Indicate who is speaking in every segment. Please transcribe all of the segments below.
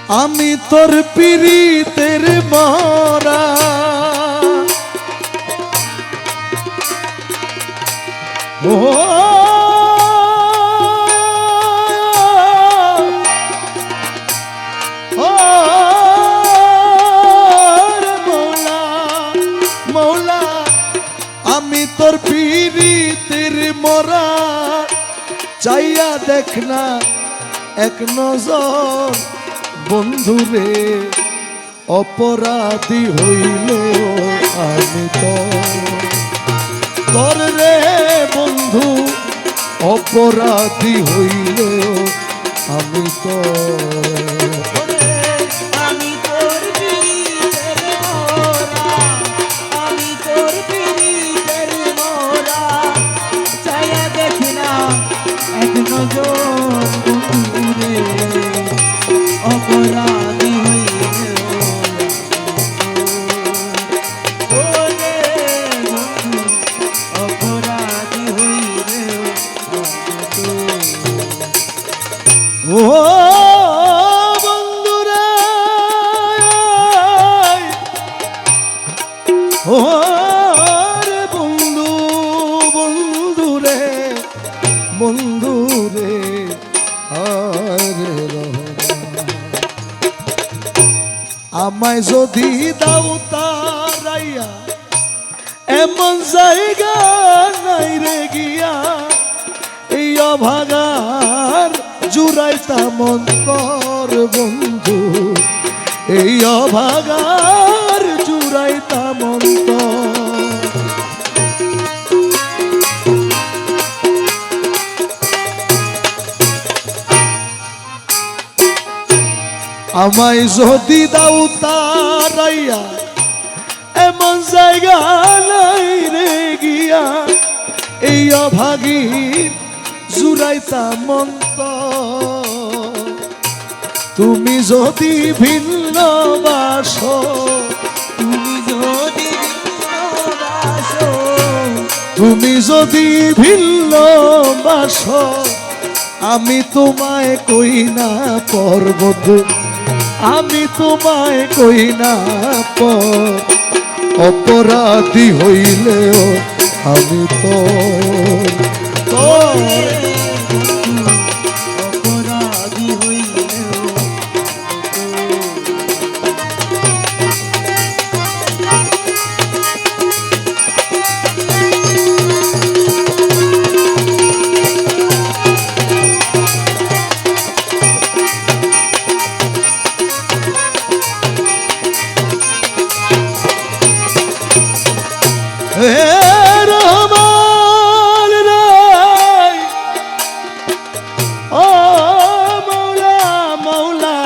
Speaker 1: আমি তোর পিরিতের মরা ও মৌলা মৌলা আমি তোর পিরিতের মরা চাইয়া দেখ না এক নজর বন্ধুরে অপরাধী হইলেও আমি তোর রে বন্ধু অপরাধী হইলেও আমি
Speaker 2: অপরাধী
Speaker 1: ও বন্ধুরে ও রে বন্ধু বন্ধুরে বন্ধুরে আরে আমায় যদি দাও তারাইয়া এমন জায়গা নাই রে গিয়া এই অভাগার জুড়াইতা মন্তর বন্ধু এই অভাগার জুড়াইতা মন্তর আমায় যদি দাও তারাইয়া এমন জায়গা নাই রে গিয়া এই অভাগীর জুড়াইতা মন্তর তুমি যদি ভিন্ন বাসো তুমি যদি ভিন্ন বাসো আমি তোমায় কই না পর্বত আমি তোমায় কই না পর অপরাধী হইলেও আমি
Speaker 2: অপরাধী হইলেও
Speaker 1: রহমান রায় ও মৌলা মৌলা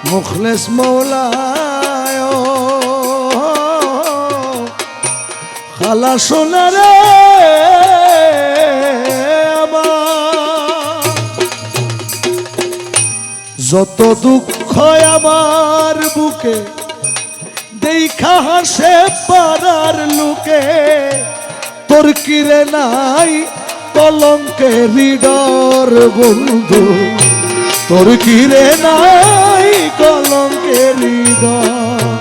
Speaker 1: মুখলেস মৌলা খালা সোনা রে যত দুঃখ আমার বুকে দেখা হাসে পাড়ার লোকে তোর কিরে নাই কলঙ্কের ডর বন্ধু তোর কিরে নাই কলঙ্কের ডর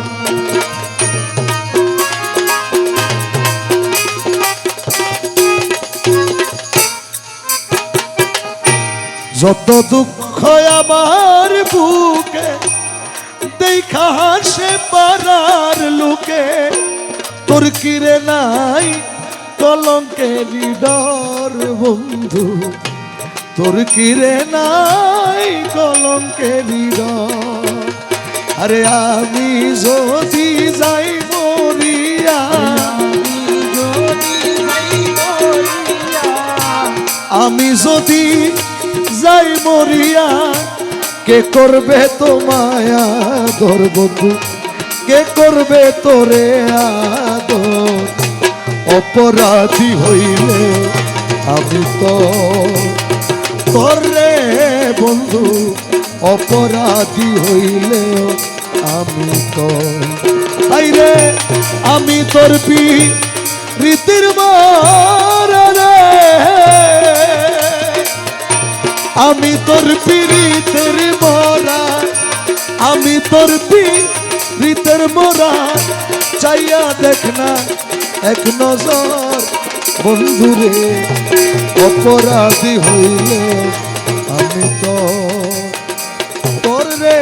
Speaker 1: যত দুঃখ আমার বুকে দেখা হাসে পাড়ার লোকে তোর কিরে নাই কলঙ্কের ডর বন্ধু তোর কিরে নাই কলঙ্কের ডর আরে আমি যদি যাই মরিয়া আমি যদি যাই মরিয়া কে করবে তোমায় আদর বন্ধু কে করবে তোরে আদর অপরাধী হইলে আমি তোর রে বন্ধু অপরাধী হইলে আমি আইরে আমি তোর রীতির মারা রে আমি তোর পিরিতের মরা তোর প্রীতের মোরা চাইয়া দেখ না এক নজর বন্ধুরে অপরাধী হইলে আমি তো তোর রে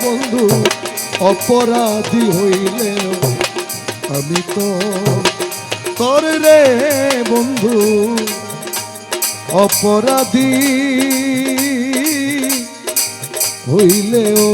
Speaker 1: বন্ধু অপরাধী হইলে আমি তো তোর রে বন্ধু অপরাধী হইলেও